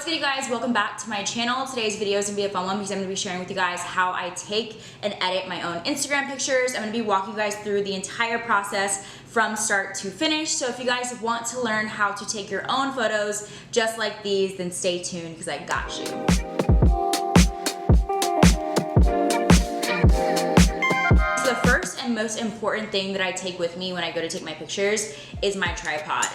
good, you guys? Welcome back to my channel. Today's video is gonna be a fun one because I'm gonna be sharing with you guys how I take and edit my own Instagram pictures. I'm gonna be walking you guys through the entire process from start to finish. So if you guys want to learn how to take your own photos just like these, then stay tuned because I got you. The first and most important thing that I take with me when I go to take my pictures is my tripod.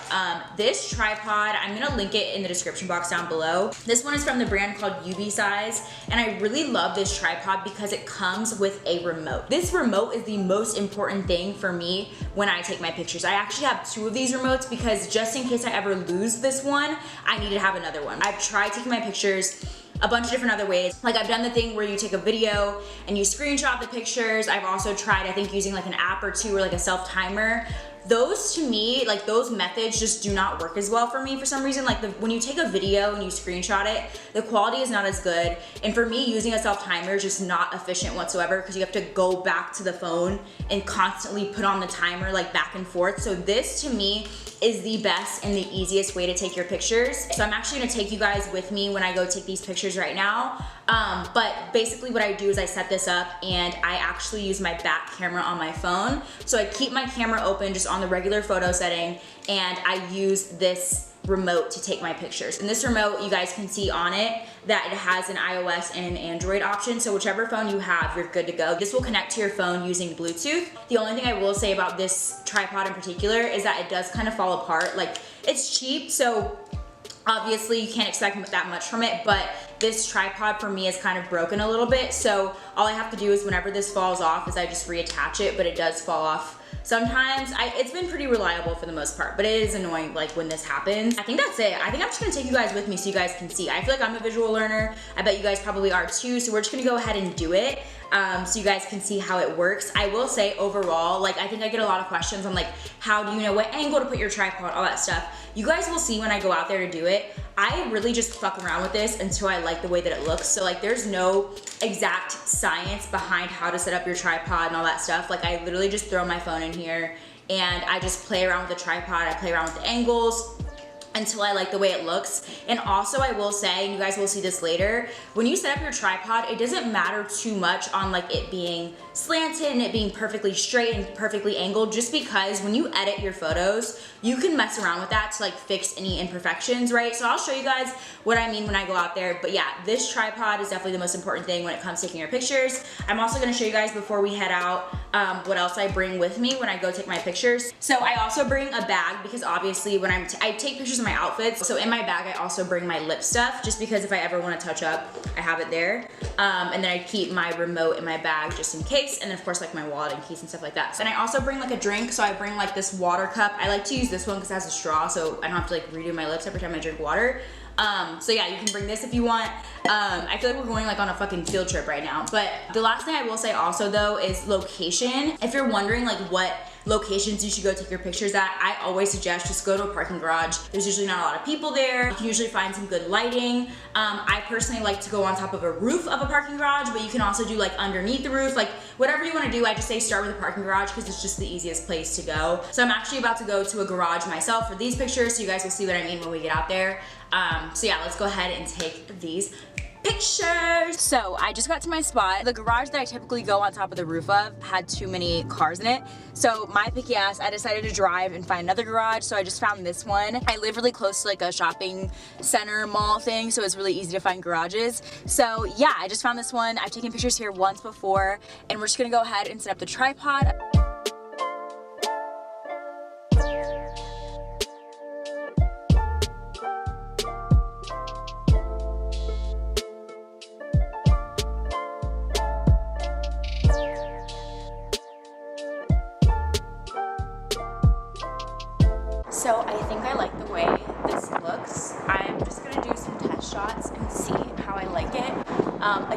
This tripod, I'm gonna link it in the description box down below. This one is from the brand called Size, and I really love this tripod because it comes with a remote. This remote is the most important thing for me when I take my pictures. I actually have two of these remotes because just in case I ever lose this one, I need to have another one. I've tried taking my pictures a bunch of different other ways. Like I've done the thing where you take a video and you screenshot the pictures. I've also tried, I think, using like an app or two or like a self timer. Those to me, like those methods just do not work as well for me for some reason. Like when you take a video and you screenshot it, the quality is not as good. And for me, using a self timer is just not efficient whatsoever because you have to go back to the phone and constantly put on the timer like back and forth. So this to me is the best and the easiest way to take your pictures. So I'm actually gonna take you guys with me when I go take these pictures right now. But basically what I do is I set this up and I actually use my back camera on my phone. So I keep my camera open just on the regular photo setting and I use this remote to take my pictures. And this remote, you guys can see on it that it has an iOS and an Android option. So whichever phone you have, you're good to go. This will connect to your phone using Bluetooth. The only thing I will say about this tripod in particular is that it does kind of fall apart. Like it's cheap, so obviously you can't expect that much from it, but this tripod for me is kind of broken a little bit. So all I have to do is whenever this falls off is I just reattach it, but it does fall off sometimes. It's been pretty reliable for the most part, but it is annoying like when this happens. I think that's it. I think I'm just gonna take you guys with me so you guys can see. I feel like I'm a visual learner. I bet you guys probably are too. So we're just gonna go ahead and do it so you guys can see how it works. I will say overall, like I think I get a lot of questions on like, how do you know what angle to put your tripod, all that stuff. You guys will see when I go out there to do it. I really just fuck around with this until I like the way that it looks. So like there's no exact science behind how to set up your tripod and all that stuff. Like I literally just throw my phone in here and I just play around with the tripod. I play around with the angles until I like the way it looks. And also I will say, and you guys will see this later, when you set up your tripod, it doesn't matter too much on like it being slanted and it being perfectly straight and perfectly angled, just because when you edit your photos, you can mess around with that to like fix any imperfections, right? So I'll show you guys what I mean when I go out there. But yeah, this tripod is definitely the most important thing when it comes to taking your pictures. I'm also gonna show you guys before we head out what else I bring with me when I go take my pictures. So I also bring a bag because obviously when I take pictures of my outfits. So in my bag, I also bring my lip stuff just because if I ever want to touch up, I have it there. And then I keep my remote in my bag just in case. And then of course like my wallet and keys and stuff like that. And I also bring like a drink. So I bring like this water cup. I like to use this one because it has a straw so I don't have to like redo my lips every time I drink water. So yeah, you can bring this if you want. I feel like we're going like on a fucking field trip right now. But the last thing I will say also though is location. If you're wondering like what locations you should go take your pictures at, I always suggest just go to a parking garage. There's usually not a lot of people there. You can usually find some good lighting. I personally like to go on top of a roof of a parking garage, but you can also do like underneath the roof, like whatever you want to do. I just say start with a parking garage because it's just the easiest place to go. So I'm actually about to go to a garage myself for these pictures, so you guys will see what I mean when we get out there. So yeah, let's go ahead and take these pictures. So I just got to my spot. The garage that I typically go on top of the roof of had too many cars in it. So my picky ass, I decided to drive and find another garage. So I just found this one. I live really close to like a shopping center mall thing, so it's really easy to find garages. So yeah, I just found this one. I've taken pictures here once before, and we're just gonna go ahead and set up the tripod. So I think I like the way this looks. I'm just gonna do some test shots and see how I like it.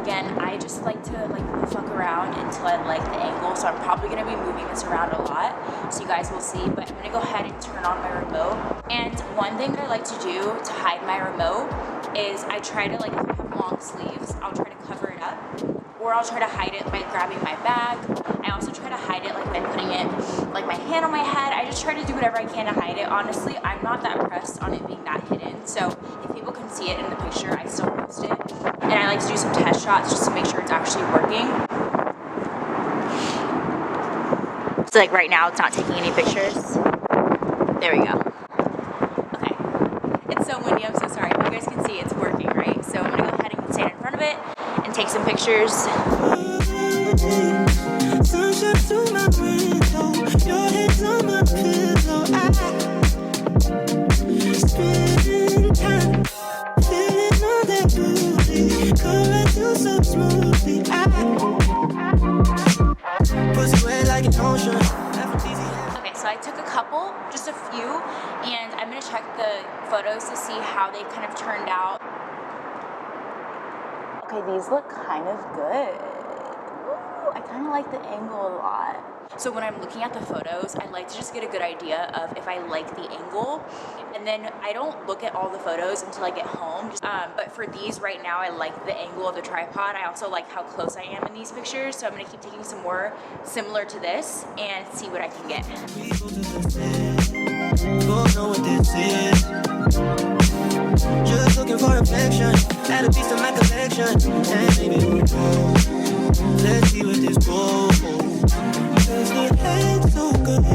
Again, I just like to like fuck around until I like the angle. So I'm probably gonna be moving this around a lot, so you guys will see. But I'm gonna go ahead and turn on my remote. And one thing that I like to do to hide my remote is I try to like, if I have long sleeves, I'll try to cover it up. or I'll try to hide it by grabbing my bag. I also try to hide it like by putting it, like my hand on my head. I just try to do whatever I can to hide it. Honestly, I'm not that pressed on it being that hidden. So if people can see it in the picture, I still post it. And I like to do some test shots just to make sure it's actually working. So like right now, it's not taking any pictures. There we go. Okay. It's so windy, I'm so sorry. But you guys can see it's working, right? So I'm gonna go ahead and stand in front of it and take some pictures. Sunshine through my window, your head's on my pillow. Spending time, feeling all that booty, caress you so smoothly. Pussy wet like an ocean. Okay, so I took a couple, just a few, and I'm gonna check the photos to see how they kind of turned out. Okay, these look kind of good. Ooh, I kind of like the angle a lot. So when I'm looking at the photos, I like to just get a good idea of if I like the angle, and then I don't look at all the photos until I get home. But for these right now, I like the angle of the tripod. I also like how close I am in these pictures, so I'm gonna keep taking some more similar to this and see what I can get. Just looking for affection, add a piece to my collection, and maybe let's see what this goes. Cause her head's so good,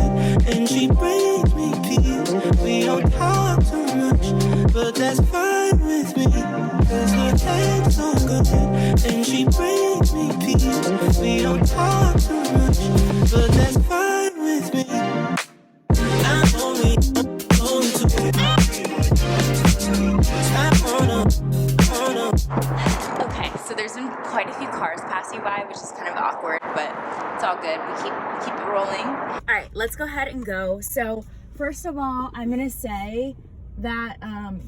and she brings me peace. We don't talk too much, but that's fine with me. Cause her head's so good, and she brings me peace. We don't talk too much, but that's fine with me. I'm only too Okay, so there's been quite a few cars passing by, which is kind of awkward, but it's all good. We keep it rolling. All right, let's go ahead and go. So first of all, I'm gonna say that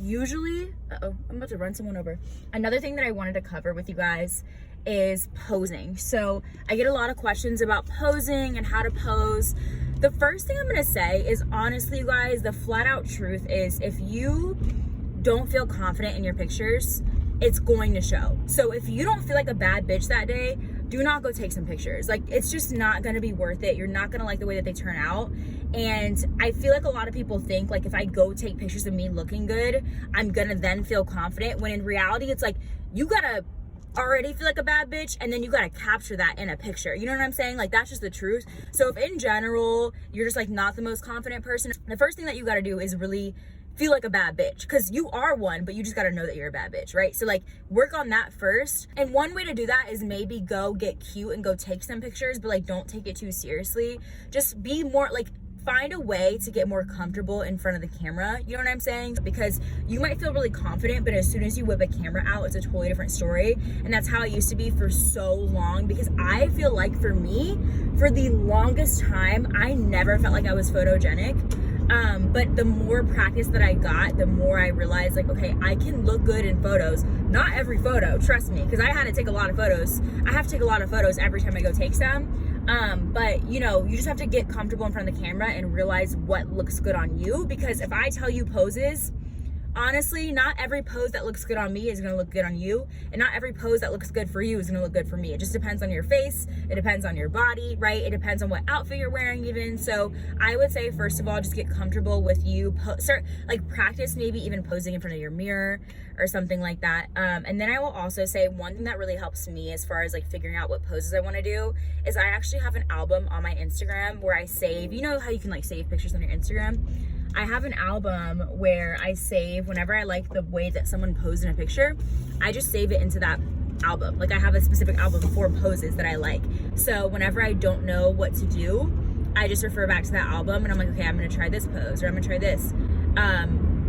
usually, I'm about to run someone over. Another thing that I wanted to cover with you guys is posing. So I get a lot of questions about posing and how to pose. The first thing I'm gonna say is, honestly, you guys, the flat out truth is, if you don't feel confident in your pictures, it's going to show. So if you don't feel like a bad bitch that day, do not go take some pictures. Like, it's just not gonna be worth it. You're not gonna like the way that they turn out. And I feel like a lot of people think, like, if I go take pictures of me looking good, I'm gonna then feel confident, when in reality, it's like, you gotta already feel like a bad bitch, and then you gotta capture that in a picture. You know what I'm saying? Like, that's just the truth. So if in general, you're just like not the most confident person, the first thing that you gotta do is really feel like a bad bitch, because you are one, but you just gotta know that you're a bad bitch, right? So like, work on that first. And one way to do that is maybe go get cute and go take some pictures, but like, don't take it too seriously. Just be more like, find a way to get more comfortable in front of the camera. You know what I'm saying? Because you might feel really confident, but as soon as you whip a camera out, it's a totally different story. And that's how it used to be for so long, because I feel like for me, for the longest time, I never felt like I was photogenic. But the more practice that I got, the more I realized, like, okay, I can look good in photos. Not every photo, trust me, because I had to take a lot of photos. I have to take a lot of photos every time I go take some. But you know, you just have to get comfortable in front of the camera and realize what looks good on you. Because if I tell you poses, honestly, not every pose that looks good on me is gonna look good on you, and not every pose that looks good for you is gonna look good for me. It just depends on your face, it depends on your body, right? It depends on what outfit you're wearing even. So I would say, first of all, just get comfortable with you. Start, like, practice maybe even posing in front of your mirror or something like that. And then I will also say, one thing that really helps me as far as like figuring out what poses I wanna do is, I actually have an album on my Instagram where I save, you know how you can like save pictures on your Instagram? I have an album where I save, whenever I like the way that someone posed in a picture, I just save it into that album. Like, I have a specific album for poses that I like. So whenever I don't know what to do, I just refer back to that album and I'm like, okay, I'm gonna try this pose, or I'm gonna try this.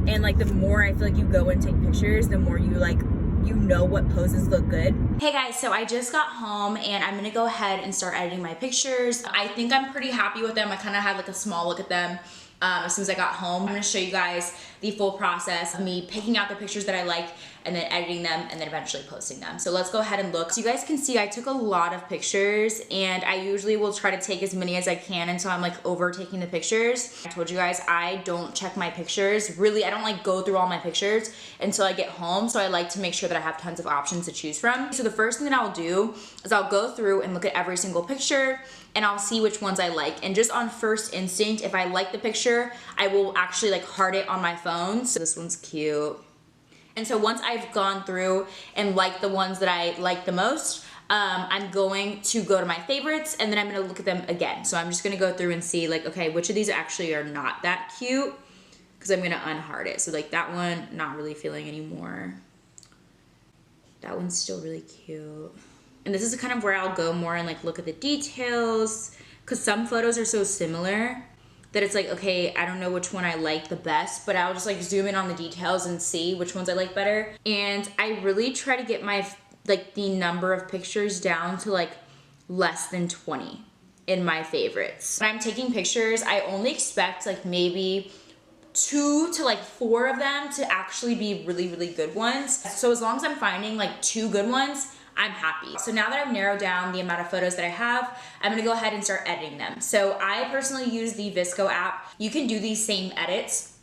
And like, the more I feel like you go and take pictures, the more you like, you know what poses look good. Hey guys, so I just got home and I'm gonna go ahead and start editing my pictures. I think I'm pretty happy with them. I kind of had like a small look at them as soon as I got home. I'm gonna show you guys the full process of me picking out the pictures that I like and then editing them and then eventually posting them. So let's go ahead and look. So you guys can see I took a lot of pictures, and I usually will try to take as many as I can until I'm like over taking the pictures. I told you guys I don't check my pictures. Really, I don't like go through all my pictures until I get home. So I like to make sure that I have tons of options to choose from. So the first thing that I'll do is I'll go through and look at every single picture, and I'll see which ones I like. And just on first instinct, if I like the picture, I will actually like heart it on my phone. So this one's cute. And so once I've gone through and liked the ones that I like the most, I'm going to go to my favorites, and then I'm gonna look at them again. So I'm just gonna go through and see like, okay, which of these actually are not that cute, because I'm gonna unheart it. So like that one, not really feeling anymore. That one's still really cute. And this is kind of where I'll go more and like look at the details, because some photos are so similar that it's like, okay, I don't know which one I like the best, but I'll just like zoom in on the details and see which ones I like better. And I really try to get my, like the number of pictures down to like less than 20 in my favorites. When I'm taking pictures, I only expect like maybe 2 to like 4 of them to actually be really, really good ones. So as long as I'm finding like 2 good ones, I'm happy. So now that I've narrowed down the amount of photos that I have, I'm gonna go ahead and start editing them. So I personally use the VSCO app. You can do these same edits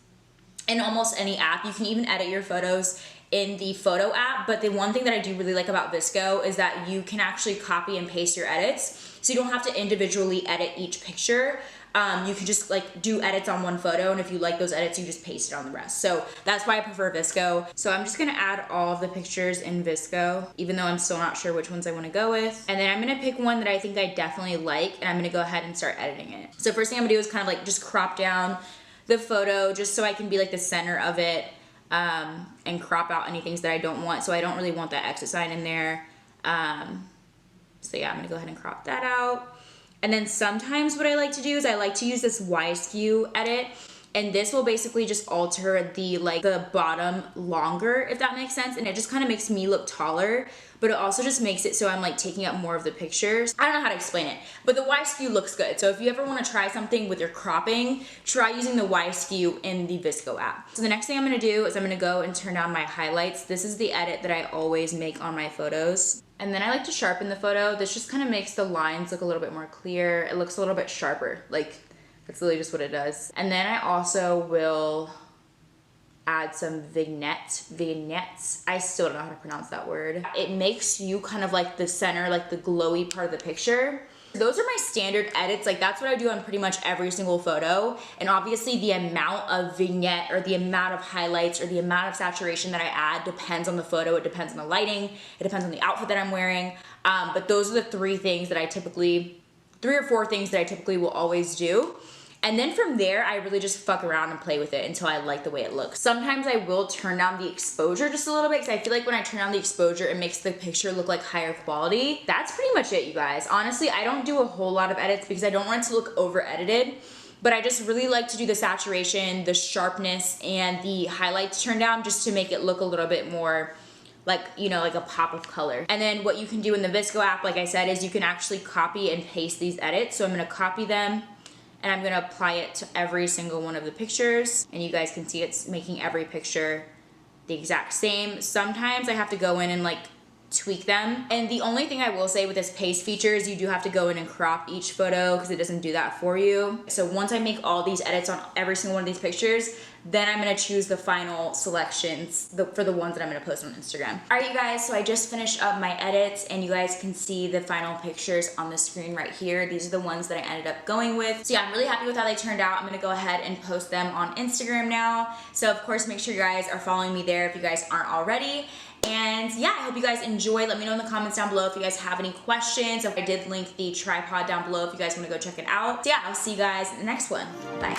in almost any app. You can even edit your photos in the photo app, but the one thing that I do really like about VSCO is that you can actually copy and paste your edits. So you don't have to individually edit each picture. You can just like do edits on one photo, and if you like those edits, you just paste it on the rest. So that's why I prefer VSCO. So I'm just gonna add all of the pictures in VSCO, even though I'm still not sure which ones I wanna go with. And then I'm gonna pick one that I think I definitely like, and I'm gonna go ahead and start editing it. So first thing I'm gonna do is kind of like just crop down the photo just so I can be like the center of it, and crop out any things that I don't want. So I don't really want that exit sign in there. So yeah, I'm gonna go ahead and crop that out. And then sometimes what I like to do is I like to use this Y skew edit, and this will basically just alter the like the bottom longer, if that makes sense. And it just kind of makes me look taller, but it also just makes it so I'm like taking up more of the pictures. I don't know how to explain it, but the Y skew looks good. So if you ever want to try something with your cropping, try using the Y skew in the VSCO app. So the next thing I'm gonna do is I'm gonna go and turn down my highlights. This is the edit that I always make on my photos. And then I like to sharpen the photo. This just kind of makes the lines look a little bit more clear. It looks a little bit sharper. Like, that's really just what it does. And then I also will add some vignettes. I still don't know how to pronounce that word. It makes you kind of like the center, like the glowy part of the picture. Those are my standard edits. Like that's what I do on pretty much every single photo. And obviously the amount of vignette or the amount of highlights or the amount of saturation that I add depends on the photo. It depends on the lighting. It depends on the outfit that I'm wearing. But those are the 3 things that I typically, 3 or 4 things that I typically will always do. And then from there, I really just fuck around and play with it until I like the way it looks. Sometimes I will turn down the exposure just a little bit, because I feel like when I turn down the exposure, it makes the picture look like higher quality. That's pretty much it, you guys. Honestly, I don't do a whole lot of edits because I don't want it to look over edited, but I just really like to do the saturation, the sharpness, and the highlights turned down just to make it look a little bit more like, you know, like a pop of color. And then what you can do in the VSCO app, like I said, is you can actually copy and paste these edits. So I'm gonna copy them, and I'm gonna apply it to every single one of the pictures. And you guys can see it's making every picture the exact same. Sometimes I have to go in and like tweak them. And the only thing I will say with this paste feature is you do have to go in and crop each photo because it doesn't do that for you. So once I make all these edits on every single one of these pictures, then I'm gonna choose the final selections for the ones that I'm gonna post on Instagram. All right, you guys, so I just finished up my edits, and you guys can see the final pictures on the screen right here. These are the ones that I ended up going with. So yeah, I'm really happy with how they turned out. I'm gonna go ahead and post them on Instagram now. So of course, make sure you guys are following me there if you guys aren't already. And yeah, I hope you guys enjoy. Let me know in the comments down below if you guys have any questions. I did link the tripod down below if you guys wanna go check it out. So yeah, I'll see you guys in the next one. Bye.